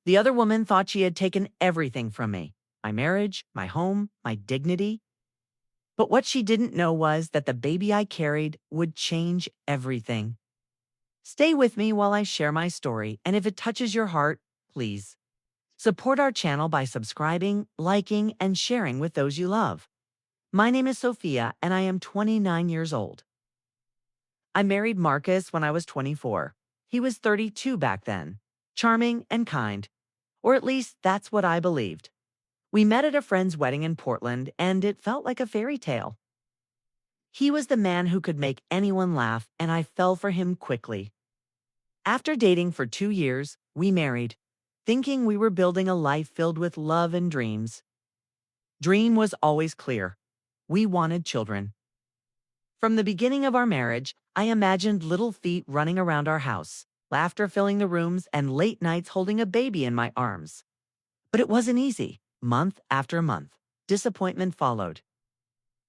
The other woman thought she had taken everything from me, my marriage, my home, my dignity. But what she didn't know was that the baby I carried would change everything. Stay with me while I share my story, and if it touches your heart, please support our channel by subscribing, liking, and sharing with those you love. My name is Sophia, and I am 29 years old. I married Marcus when I was 24. He was 32 back then, charming and kind, or at least that's what I believed. We met at a friend's wedding in Portland, and it felt like a fairy tale. He was the man who could make anyone laugh, and I fell for him quickly. After dating for 2 years, we married, thinking we were building a life filled with love and dreams. Dream was always clear. We wanted children. From the beginning of our marriage, I imagined little feet running around our house, laughter filling the rooms, and late nights holding a baby in my arms. But it wasn't easy. Month after month, disappointment followed.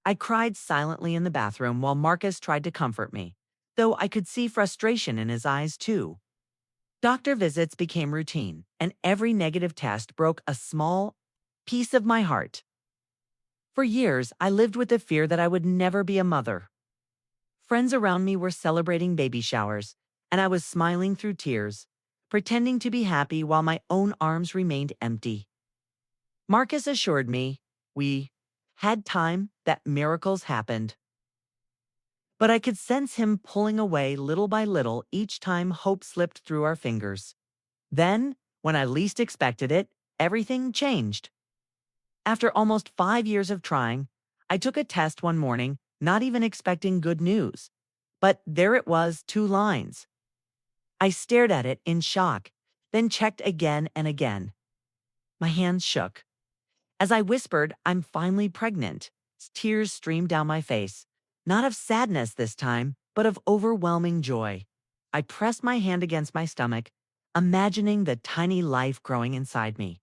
I cried silently in the bathroom while Marcus tried to comfort me, though I could see frustration in his eyes too. Doctor visits became routine, and every negative test broke a small piece of my heart. For years, I lived with the fear that I would never be a mother. Friends around me were celebrating baby showers, and I was smiling through tears, pretending to be happy while my own arms remained empty. Marcus assured me we had time, that miracles happened. But I could sense him pulling away little by little each time hope slipped through our fingers. Then, when I least expected it, everything changed. After almost 5 years of trying, I took a test one morning, not even expecting good news. But there it was, 2 lines. I stared at it in shock, then checked again and again. My hands shook. As I whispered, "I'm finally pregnant," tears streamed down my face, not of sadness this time, but of overwhelming joy. I pressed my hand against my stomach, imagining the tiny life growing inside me.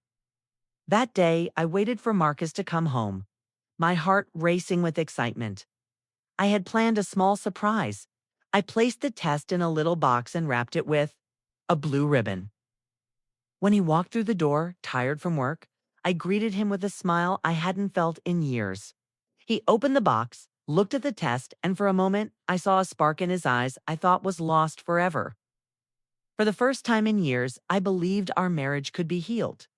That day, I waited for Marcus to come home, my heart racing with excitement. I had planned a small surprise. I placed the test in a little box and wrapped it with a blue ribbon. When he walked through the door, tired from work, I greeted him with a smile I hadn't felt in years. He opened the box, looked at the test, and for a moment, I saw a spark in his eyes I thought was lost forever. For the first time in years, I believed our marriage could be healed.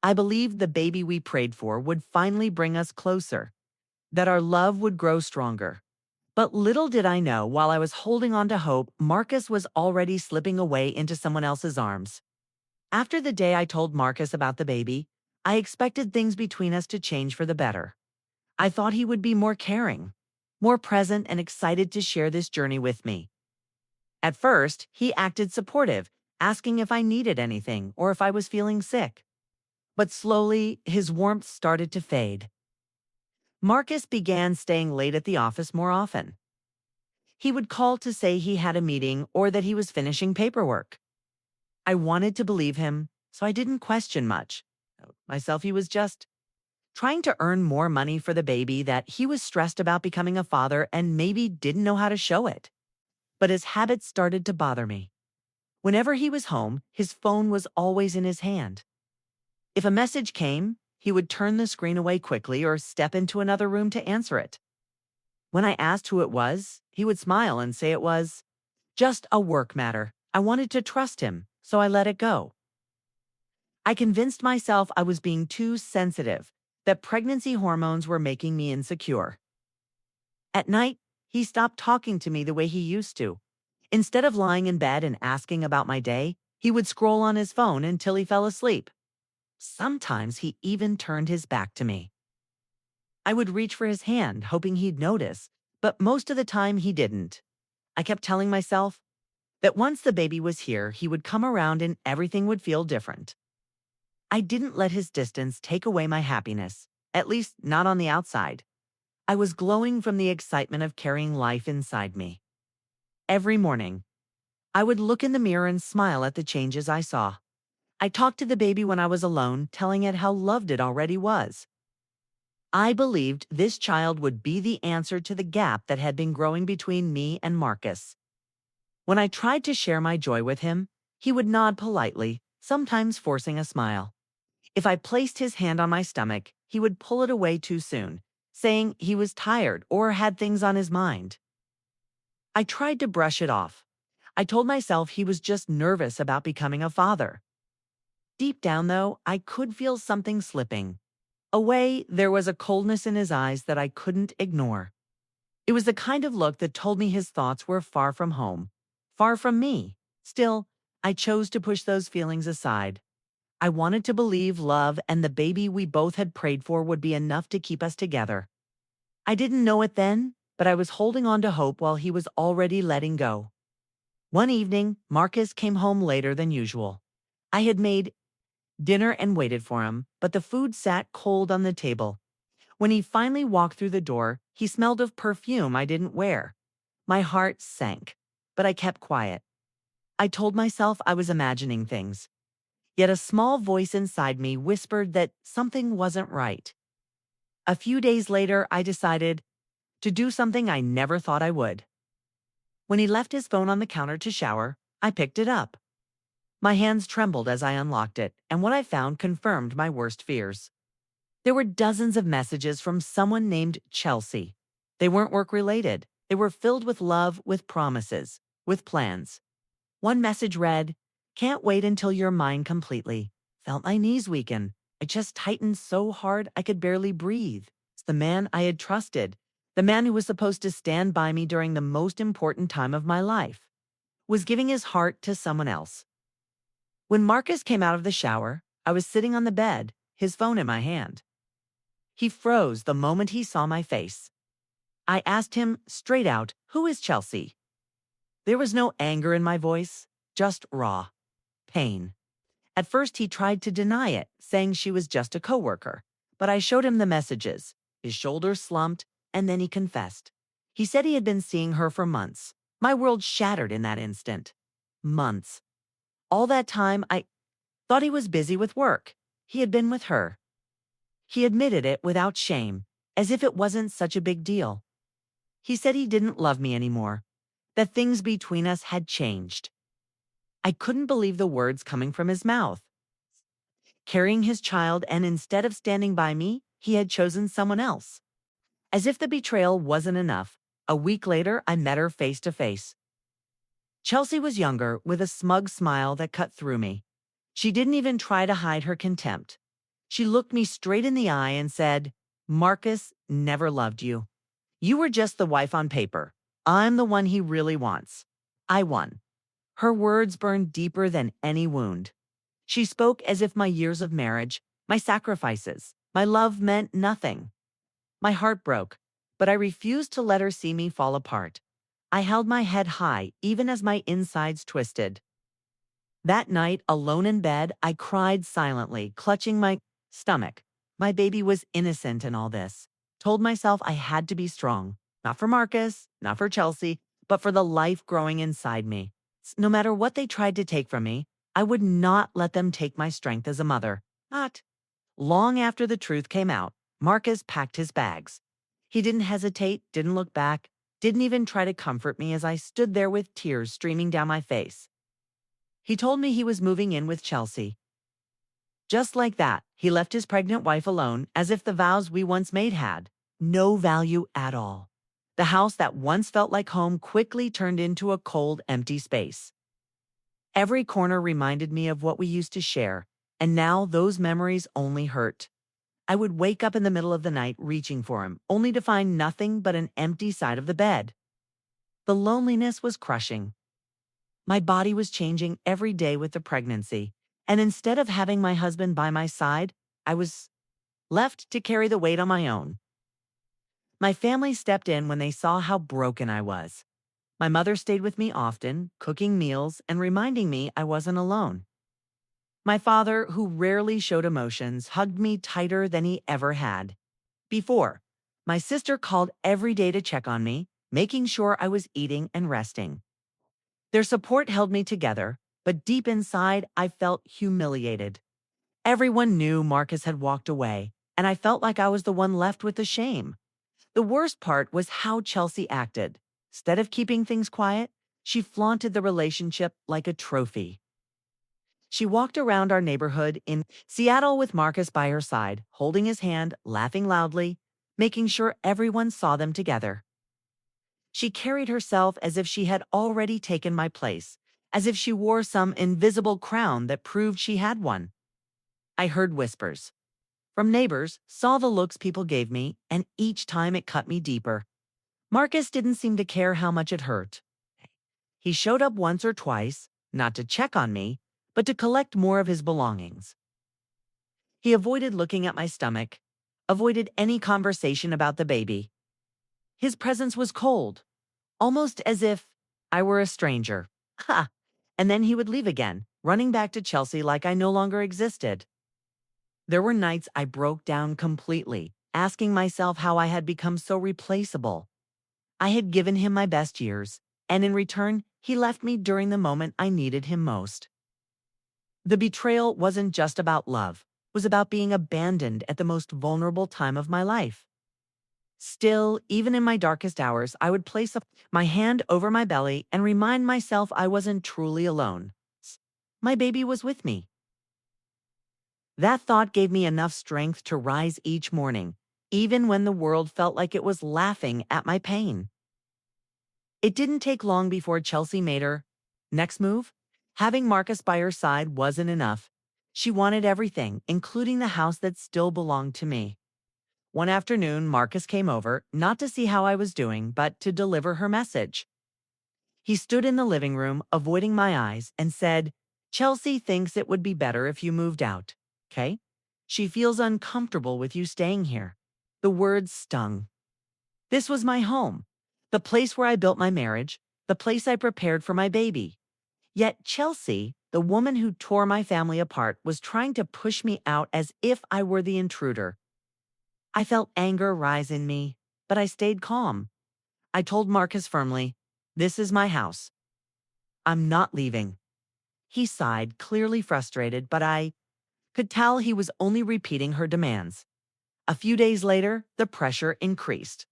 I believed the baby we prayed for would finally bring us closer, that our love would grow stronger. But little did I know, while I was holding on to hope, Marcus was already slipping away into someone else's arms. After the day I told Marcus about the baby, I expected things between us to change for the better. I thought he would be more caring, more present, and excited to share this journey with me. At first, he acted supportive, asking if I needed anything or if I was feeling sick. But slowly, his warmth started to fade. Marcus began staying late at the office more often. He would call to say he had a meeting or that he was finishing paperwork. I wanted to believe him, so I didn't question much. Myself, he was just trying to earn more money for the baby, that he was stressed about becoming a father and maybe didn't know how to show it. But his habits started to bother me. Whenever he was home, his phone was always in his hand. If a message came, he would turn the screen away quickly or step into another room to answer it. When I asked who it was, he would smile and say it was just a work matter. I wanted to trust him, so I let it go. I convinced myself I was being too sensitive, that pregnancy hormones were making me insecure. At night, he stopped talking to me the way he used to. Instead of lying in bed and asking about my day, he would scroll on his phone until he fell asleep. Sometimes he even turned his back to me. I would reach for his hand, hoping he'd notice, but most of the time he didn't. I kept telling myself that once the baby was here, he would come around and everything would feel different. I didn't let his distance take away my happiness, at least not on the outside. I was glowing from the excitement of carrying life inside me. Every morning, I would look in the mirror and smile at the changes I saw. I talked to the baby when I was alone, telling it how loved it already was. I believed this child would be the answer to the gap that had been growing between me and Marcus. When I tried to share my joy with him, he would nod politely, sometimes forcing a smile. If I placed his hand on my stomach, he would pull it away too soon, saying he was tired or had things on his mind. I tried to brush it off. I told myself he was just nervous about becoming a father. Deep down, though, I could feel something slipping. Away, there was a coldness in his eyes that I couldn't ignore. It was the kind of look that told me his thoughts were far from home, far from me. Still, I chose to push those feelings aside. I wanted to believe love and the baby we both had prayed for would be enough to keep us together. I didn't know it then, but I was holding on to hope while he was already letting go. One evening, Marcus came home later than usual. I had made dinner and waited for him, but the food sat cold on the table. When he finally walked through the door, he smelled of perfume I didn't wear. My heart sank, but I kept quiet. I told myself I was imagining things. Yet a small voice inside me whispered that something wasn't right. A few days later, I decided to do something I never thought I would. When he left his phone on the counter to shower, I picked it up. My hands trembled as I unlocked it, and what I found confirmed my worst fears. There were dozens of messages from someone named Chelsea. They weren't work-related. They were filled with love, with promises, with plans. One message read, "Can't wait until you're mine completely." Felt my knees weaken. I just tightened so hard I could barely breathe. It's the man I had trusted, the man who was supposed to stand by me during the most important time of my life, was giving his heart to someone else. When Marcus came out of the shower, I was sitting on the bed, his phone in my hand. He froze the moment he saw my face. I asked him straight out, "Who is Chelsea?" There was no anger in my voice, just raw pain. At first, he tried to deny it, saying she was just a coworker. But I showed him the messages. His shoulders slumped, and then he confessed. He said he had been seeing her for months. My world shattered in that instant. Months. All that time, I thought he was busy with work. He had been with her. He admitted it without shame, as if it wasn't such a big deal. He said he didn't love me anymore, that things between us had changed. I couldn't believe the words coming from his mouth. Carrying his child, and instead of standing by me, he had chosen someone else. As if the betrayal wasn't enough, a week later I met her face to face. Chelsea was younger, with a smug smile that cut through me. She didn't even try to hide her contempt. She looked me straight in the eye and said, "Marcus never loved you. You were just the wife on paper. I'm the one he really wants." I won. Her words burned deeper than any wound. She spoke as if my years of marriage, my sacrifices, my love meant nothing. My heart broke, but I refused to let her see me fall apart. I held my head high, even as my insides twisted. That night, alone in bed, I cried silently, clutching my stomach. My baby was innocent in all this. Told myself I had to be strong, not for Marcus, not for Chelsea, but for the life growing inside me. No matter what they tried to take from me, I would not let them take my strength as a mother. Not. Long after the truth came out, Marcus packed his bags. He didn't hesitate, didn't look back, didn't even try to comfort me as I stood there with tears streaming down my face. He told me he was moving in with Chelsea. Just like that, he left his pregnant wife alone, as if the vows we once made had no value at all. The house that once felt like home quickly turned into a cold, empty space. Every corner reminded me of what we used to share, and now those memories only hurt. I would wake up in the middle of the night reaching for him, only to find nothing but an empty side of the bed. The loneliness was crushing. My body was changing every day with the pregnancy, and instead of having my husband by my side, I was left to carry the weight on my own. My family stepped in when they saw how broken I was. My mother stayed with me often, cooking meals and reminding me I wasn't alone. My father, who rarely showed emotions, hugged me tighter than he ever had before. My sister called every day to check on me, making sure I was eating and resting. Their support held me together, but deep inside, I felt humiliated. Everyone knew Marcus had walked away, and I felt like I was the one left with the shame. The worst part was how Chelsea acted. Instead of keeping things quiet, she flaunted the relationship like a trophy. She walked around our neighborhood in Seattle with Marcus by her side, holding his hand, laughing loudly, making sure everyone saw them together. She carried herself as if she had already taken my place, as if she wore some invisible crown that proved she had one. I heard whispers from neighbors, saw the looks people gave me, and each time it cut me deeper. Marcus didn't seem to care how much it hurt. He showed up once or twice, not to check on me, but to collect more of his belongings. He avoided looking at my stomach, avoided any conversation about the baby. His presence was cold, almost as if I were a stranger. Ha! And then he would leave again, running back to Chelsea like I no longer existed. There were nights I broke down completely, asking myself how I had become so replaceable. I had given him my best years, and in return, he left me during the moment I needed him most. The betrayal wasn't just about love, it was about being abandoned at the most vulnerable time of my life. Still, even in my darkest hours, I would place my hand over my belly and remind myself I wasn't truly alone. My baby was with me. That thought gave me enough strength to rise each morning, even when the world felt like it was laughing at my pain. It didn't take long before Chelsea made her next move. Having Marcus by her side wasn't enough. She wanted everything, including the house that still belonged to me. One afternoon, Marcus came over, not to see how I was doing, but to deliver her message. He stood in the living room, avoiding my eyes, and said, "Chelsea thinks it would be better if you moved out, okay? She feels uncomfortable with you staying here." The words stung. This was my home, the place where I built my marriage, the place I prepared for my baby. Yet Chelsea, the woman who tore my family apart, was trying to push me out as if I were the intruder. I felt anger rise in me, but I stayed calm. I told Marcus firmly, "This is my house. I'm not leaving." He sighed, clearly frustrated, but I could tell he was only repeating her demands. A few days later, the pressure increased.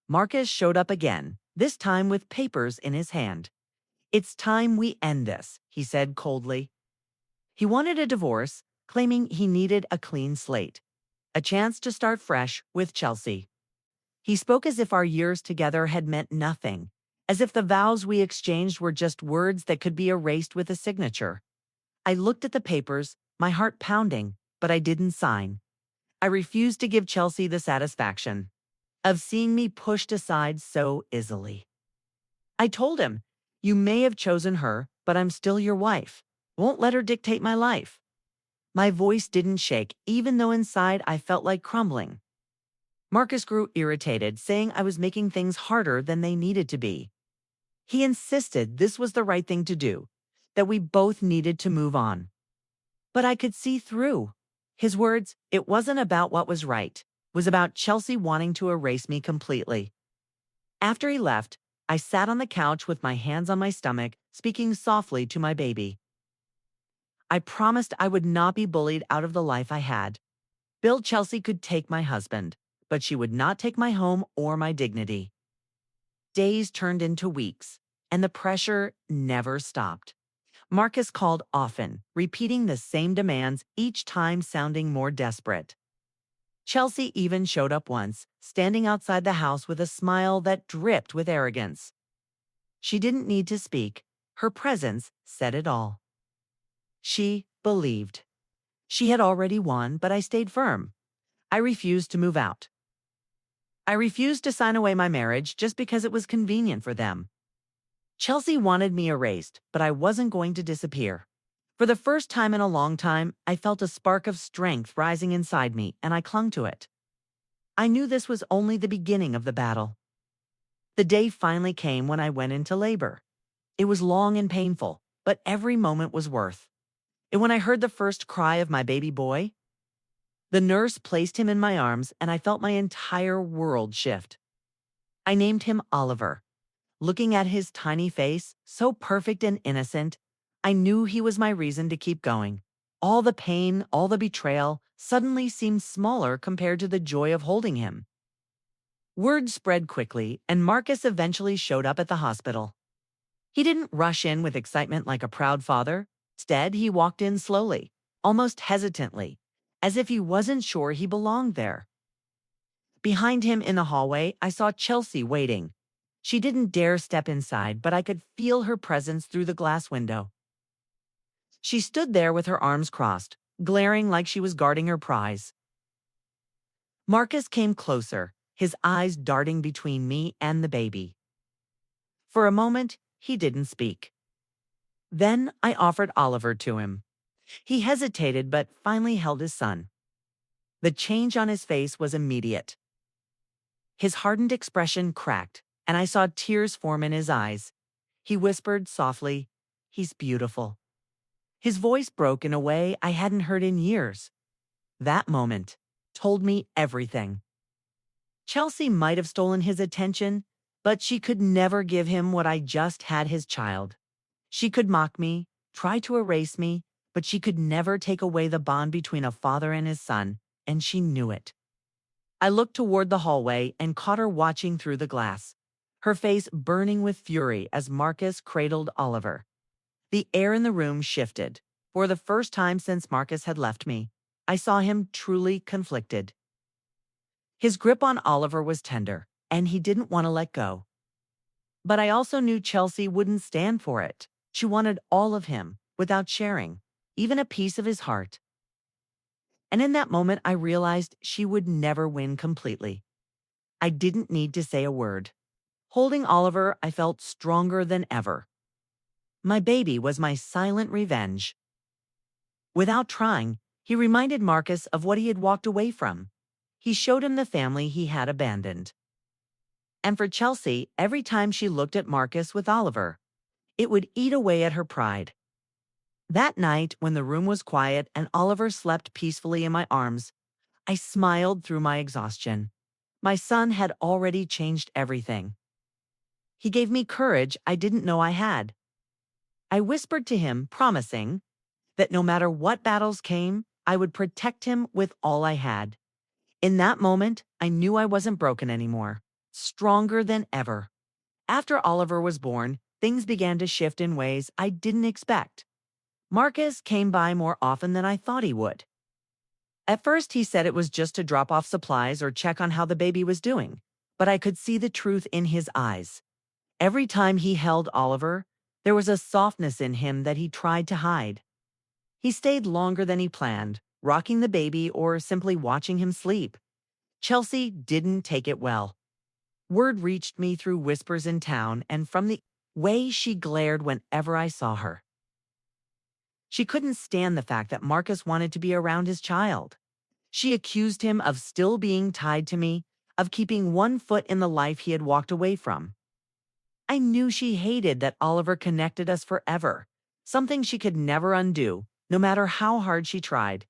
Marcus showed up again, this time with papers in his hand. "It's time we end this," he said coldly. He wanted a divorce, claiming he needed a clean slate, a chance to start fresh with Chelsea. He spoke as if our years together had meant nothing, as if the vows we exchanged were just words that could be erased with a signature. I looked at the papers, my heart pounding, but I didn't sign. I refused to give Chelsea the satisfaction of seeing me pushed aside so easily. I told him, "You may have chosen her, but I'm still your wife. Won't let her dictate my life." My voice didn't shake, even though inside I felt like crumbling. Marcus grew irritated, saying I was making things harder than they needed to be. He insisted this was the right thing to do, that we both needed to move on. But I could see through his words. It wasn't about what was right. It was about Chelsea wanting to erase me completely. After he left, I sat on the couch with my hands on my stomach, speaking softly to my baby. I promised I would not be bullied out of the life I had. Bill Chelsea could take my husband, but she would not take my home or my dignity. Days turned into weeks, and the pressure never stopped. Marcus called often, repeating the same demands, each time sounding more desperate. Chelsea even showed up once, standing outside the house with a smile that dripped with arrogance. She didn't need to speak. Her presence said it all. She believed. She had already won, but I stayed firm. I refused to move out. I refused to sign away my marriage just because it was convenient for them. Chelsea wanted me erased, but I wasn't going to disappear. For the first time in a long time, I felt a spark of strength rising inside me, and I clung to it. I knew this was only the beginning of the battle. The day finally came when I went into labor. It was long and painful, but every moment was worth. And when I heard the first cry of my baby boy, the nurse placed him in my arms, and I felt my entire world shift. I named him Oliver. Looking at his tiny face, so perfect and innocent, I knew he was my reason to keep going. All the pain, all the betrayal, suddenly seemed smaller compared to the joy of holding him. Word spread quickly, and Marcus eventually showed up at the hospital. He didn't rush in with excitement like a proud father. Instead, he walked in slowly, almost hesitantly, as if he wasn't sure he belonged there. Behind him in the hallway, I saw Chelsea waiting. She didn't dare step inside, but I could feel her presence through the glass window. She stood there with her arms crossed, glaring like she was guarding her prize. Marcus came closer, his eyes darting between me and the baby. For a moment, he didn't speak. Then I offered Oliver to him. He hesitated but finally held his son. The change on his face was immediate. His hardened expression cracked, and I saw tears form in his eyes. He whispered softly, "He's beautiful." His voice broke in a way I hadn't heard in years. That moment told me everything. Chelsea might have stolen his attention, but she could never give him what I just had, his child. She could mock me, try to erase me, but she could never take away the bond between a father and his son, and she knew it. I looked toward the hallway and caught her watching through the glass, her face burning with fury as Marcus cradled Oliver. The air in the room shifted. For the first time since Marcus had left me, I saw him truly conflicted. His grip on Oliver was tender, and he didn't want to let go. But I also knew Chelsea wouldn't stand for it. She wanted all of him, without sharing, even a piece of his heart. And in that moment, I realized she would never win completely. I didn't need to say a word. Holding Oliver, I felt stronger than ever. My baby was my silent revenge. Without trying, he reminded Marcus of what he had walked away from. He showed him the family he had abandoned. And for Chelsea, every time she looked at Marcus with Oliver, it would eat away at her pride. That night, when the room was quiet and Oliver slept peacefully in my arms, I smiled through my exhaustion. My son had already changed everything. He gave me courage I didn't know I had. I whispered to him, promising that no matter what battles came, I would protect him with all I had. In that moment, I knew I wasn't broken anymore, stronger than ever. After Oliver was born, things began to shift in ways I didn't expect. Marcus came by more often than I thought he would. At first, he said it was just to drop off supplies or check on how the baby was doing, but I could see the truth in his eyes. Every time he held Oliver, there was a softness in him that he tried to hide. He stayed longer than he planned, rocking the baby or simply watching him sleep. Chelsea didn't take it well. Word reached me through whispers in town and from the way she glared whenever I saw her. She couldn't stand the fact that Marcus wanted to be around his child. She accused him of still being tied to me, of keeping one foot in the life he had walked away from. I knew she hated that Oliver connected us forever, something she could never undo, no matter how hard she tried.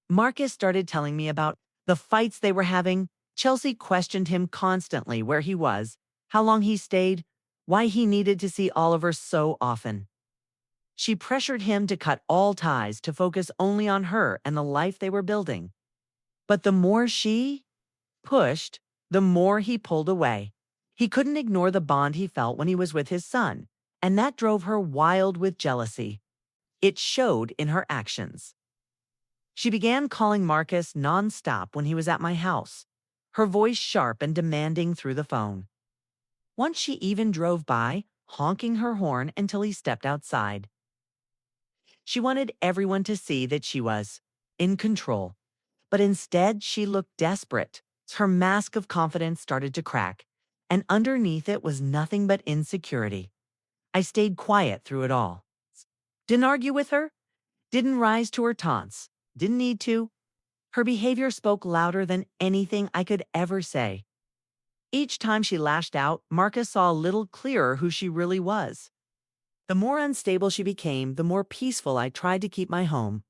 Marcus started telling me about the fights they were having. Chelsea questioned him constantly where he was, how long he stayed, why he needed to see Oliver so often. She pressured him to cut all ties, to focus only on her and the life they were building. But the more she pushed, the more he pulled away. He couldn't ignore the bond he felt when he was with his son, and that drove her wild with jealousy. It showed in her actions. She began calling Marcus nonstop when he was at my house, her voice sharp and demanding through the phone. Once she even drove by, honking her horn until he stepped outside. She wanted everyone to see that she was in control, but instead she looked desperate. Her mask of confidence started to crack, and underneath it was nothing but insecurity. I stayed quiet through it all. Didn't argue with her, didn't rise to her taunts, didn't need to. Her behavior spoke louder than anything I could ever say. Each time she lashed out, Marcus saw a little clearer who she really was. The more unstable she became, the more peaceful I tried to keep my home.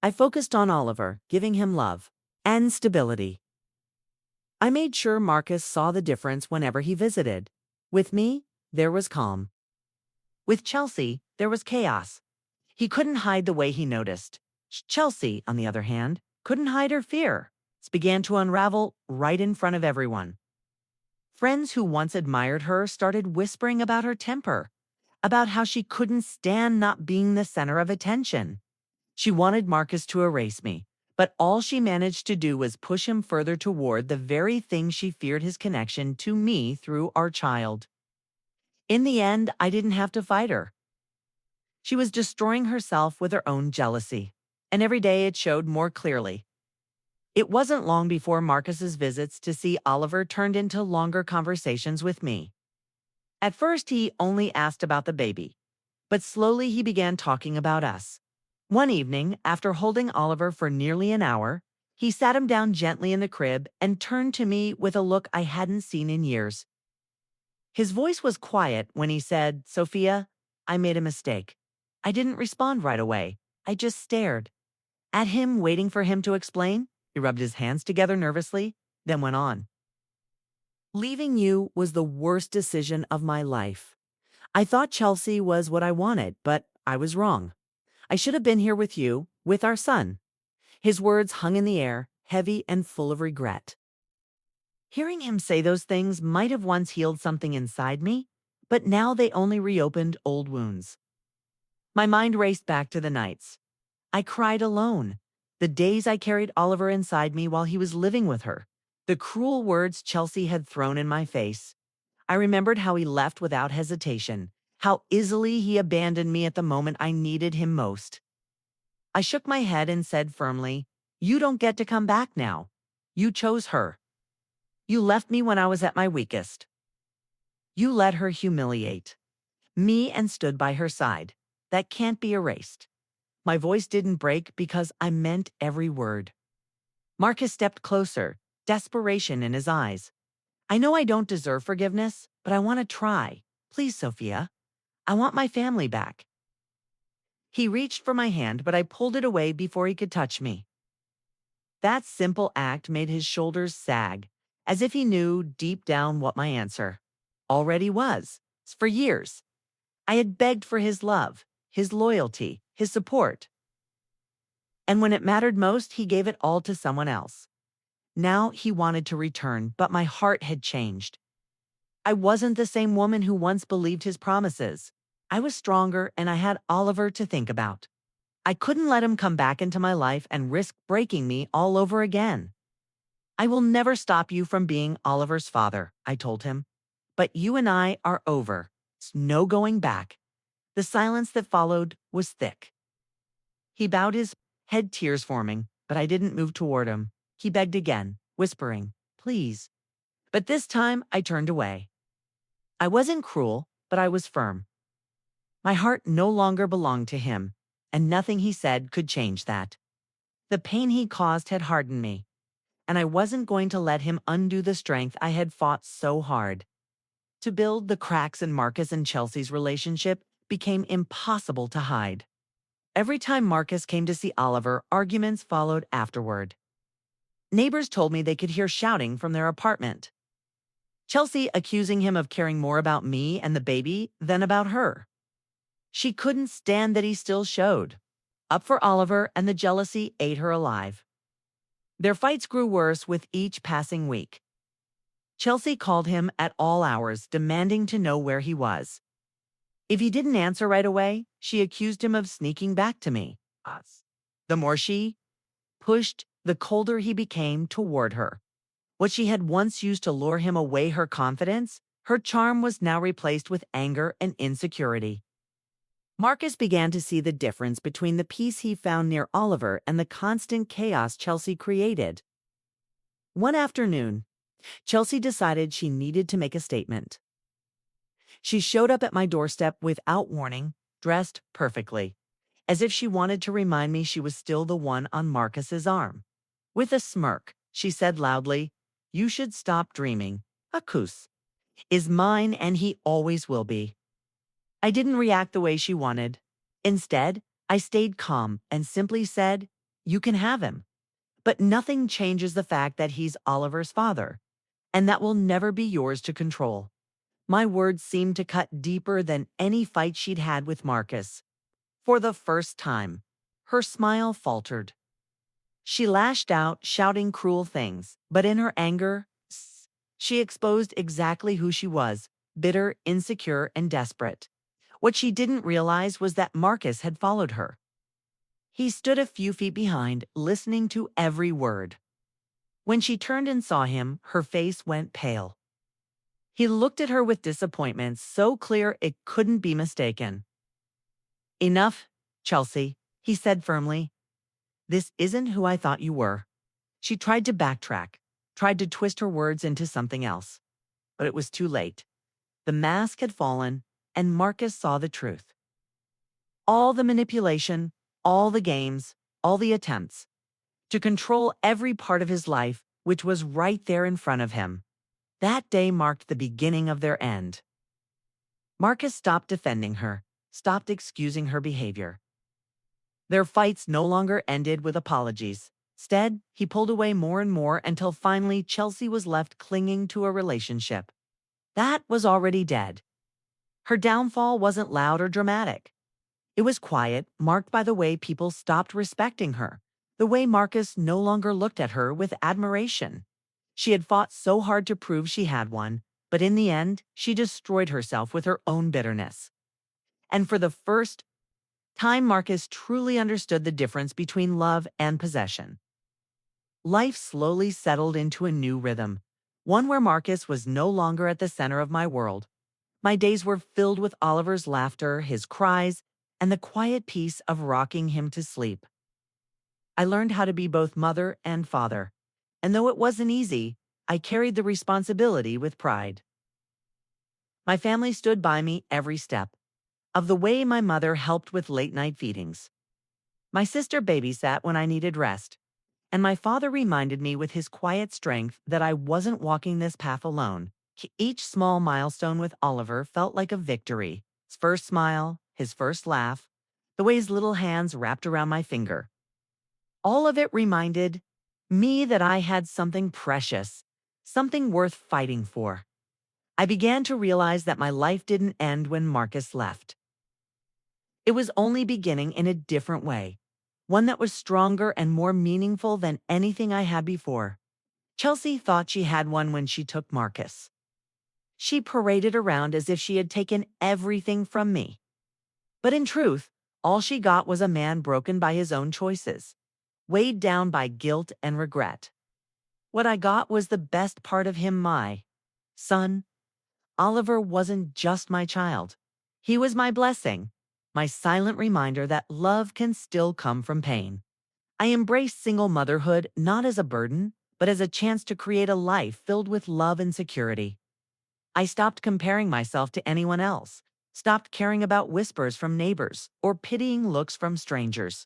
I focused on Oliver, giving him love and stability. I made sure Marcus saw the difference whenever he visited. With me, there was calm. With Chelsea, there was chaos. He couldn't hide the way he noticed. Chelsea, on the other hand, couldn't hide her fear. It began to unravel right in front of everyone. Friends who once admired her started whispering about her temper. about how she couldn't stand not being the center of attention. She wanted Marcus to erase me, but all she managed to do was push him further toward the very thing she feared his connection to me through our child. In the end, I didn't have to fight her. She was destroying herself with her own jealousy, and every day it showed more clearly. It wasn't long before Marcus's visits to see Oliver turned into longer conversations with me. At first, he only asked about the baby, but slowly he began talking about us. One evening, after holding Oliver for nearly an hour, he sat him down gently in the crib and turned to me with a look I hadn't seen in years. His voice was quiet when he said, "Sophia, I made a mistake. I didn't respond right away. I just stared at him, waiting for him to explain." He rubbed his hands together nervously, then went on. "Leaving you was the worst decision of my life. I thought Chelsea was what I wanted, but I was wrong. I should have been here with you, with our son." His words hung in the air, heavy and full of regret. Hearing him say those things might have once healed something inside me, but now they only reopened old wounds. My mind raced back to the nights I cried alone, the days I carried Oliver inside me while he was living with her, the cruel words Chelsea had thrown in my face. I remembered how he left without hesitation, how easily he abandoned me at the moment I needed him most. I shook my head and said firmly, "You don't get to come back now. You chose her. You left me when I was at my weakest. You let her humiliate me and stood by her side. That can't be erased." My voice didn't break because I meant every word. Marcus stepped closer, desperation in his eyes. "I know I don't deserve forgiveness, but I want to try. Please, Sophia. I want my family back." He reached for my hand, but I pulled it away before he could touch me. That simple act made his shoulders sag, as if he knew deep down what my answer already was. For years, I had begged for his love, his loyalty, his support. And when it mattered most, he gave it all to someone else. Now he wanted to return, but my heart had changed. I wasn't the same woman who once believed his promises. I was stronger, and I had Oliver to think about. I couldn't let him come back into my life and risk breaking me all over again. "I will never stop you from being Oliver's father," I told him. "But you and I are over. It's no going back." The silence that followed was thick. He bowed his head, tears forming, but I didn't move toward him. He begged again, whispering, "Please." But this time I turned away. I wasn't cruel, but I was firm. My heart no longer belonged to him, and nothing he said could change that. The pain he caused had hardened me, and I wasn't going to let him undo the strength I had fought so hard to build. The cracks in Marcus and Chelsea's relationship became impossible to hide. Every time Marcus came to see Oliver, arguments followed afterward. Neighbors told me they could hear shouting from their apartment. Chelsea accusing him of caring more about me and the baby than about her. She couldn't stand that he still showed up for Oliver, and the jealousy ate her alive. Their fights grew worse with each passing week. Chelsea called him at all hours, demanding to know where he was. If he didn't answer right away, she accused him of sneaking back to me. The more she pushed, the colder he became toward her. What she had once used to lure him away, her confidence, her charm, was now replaced with anger and insecurity. Marcus began to see the difference between the peace he found near Oliver and the constant chaos Chelsea created. One afternoon, Chelsea decided she needed to make a statement. She showed up at my doorstep without warning, dressed perfectly, as if she wanted to remind me she was still the one on Marcus's arm. With a smirk, she said loudly, "You should stop dreaming. Marcus is mine, and he always will be." I didn't react the way she wanted. Instead, I stayed calm and simply said, "You can have him. But nothing changes the fact that he's Oliver's father, and that will never be yours to control." My words seemed to cut deeper than any fight she'd had with Marcus. For the first time, her smile faltered. She lashed out, shouting cruel things, but in her anger, she exposed exactly who she was: bitter, insecure, and desperate. What she didn't realize was that Marcus had followed her. He stood a few feet behind, listening to every word. When she turned and saw him, her face went pale. He looked at her with disappointment so clear it couldn't be mistaken. "Enough, Chelsea," he said firmly. "This isn't who I thought you were." She tried to backtrack, tried to twist her words into something else. But it was too late. The mask had fallen, and Marcus saw the truth. All the manipulation, all the games, all the attempts to control every part of his life, which was right there in front of him. That day marked the beginning of their end. Marcus stopped defending her, stopped excusing her behavior. Their fights no longer ended with apologies. Instead, he pulled away more and more until finally Chelsea was left clinging to a relationship that was already dead. Her downfall wasn't loud or dramatic. It was quiet, marked by the way people stopped respecting her, the way Marcus no longer looked at her with admiration. She had fought so hard to prove she had one, but in the end, she destroyed herself with her own bitterness. And for the first time, Marcus truly understood the difference between love and possession. Life slowly settled into a new rhythm, one where Marcus was no longer at the center of my world. My days were filled with Oliver's laughter, his cries, and the quiet peace of rocking him to sleep. I learned how to be both mother and father, and though it wasn't easy, I carried the responsibility with pride. My family stood by me every step, of the way my mother helped with late-night feedings. My sister babysat when I needed rest, and my father reminded me with his quiet strength that I wasn't walking this path alone. Each small milestone with Oliver felt like a victory. His first smile, his first laugh, the way his little hands wrapped around my finger. All of it reminded me that I had something precious, something worth fighting for. I began to realize that my life didn't end when Marcus left. It was only beginning in a different way, one that was stronger and more meaningful than anything I had before. Chelsea thought she had one when she took Marcus. She paraded around as if she had taken everything from me. But in truth, all she got was a man broken by his own choices, weighed down by guilt and regret. What I got was the best part of him, my son. Oliver wasn't just my child. He was my blessing, my silent reminder that love can still come from pain. I embraced single motherhood not as a burden, but as a chance to create a life filled with love and security. I stopped comparing myself to anyone else, stopped caring about whispers from neighbors or pitying looks from strangers.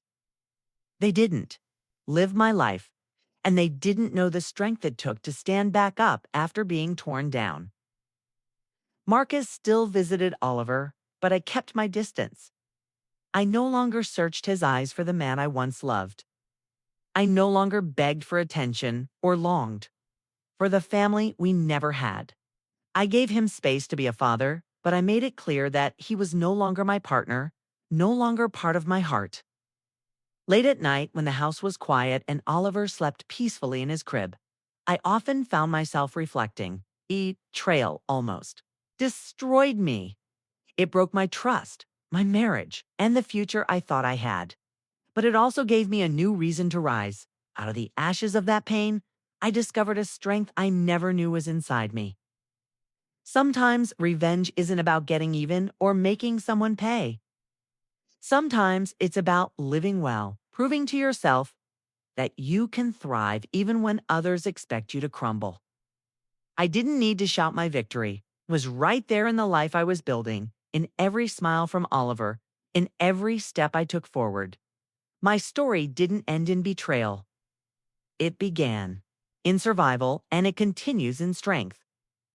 They didn't live my life, and they didn't know the strength it took to stand back up after being torn down. Marcus still visited Oliver, but I kept my distance. I no longer searched his eyes for the man I once loved. I no longer begged for attention or longed for the family we never had. I gave him space to be a father, but I made it clear that he was no longer my partner, no longer part of my heart. Late at night, when the house was quiet and Oliver slept peacefully in his crib, I often found myself reflecting. Betrayal almost destroyed me. It broke my trust, my marriage, and the future I thought I had. But it also gave me a new reason to rise. Out of the ashes of that pain, I discovered a strength I never knew was inside me. Sometimes revenge isn't about getting even or making someone pay. Sometimes it's about living well, proving to yourself that you can thrive even when others expect you to crumble. I didn't need to shout my victory. It was right there in the life I was building, in every smile from Oliver, in every step I took forward. My story didn't end in betrayal. It began in survival, and it continues in strength.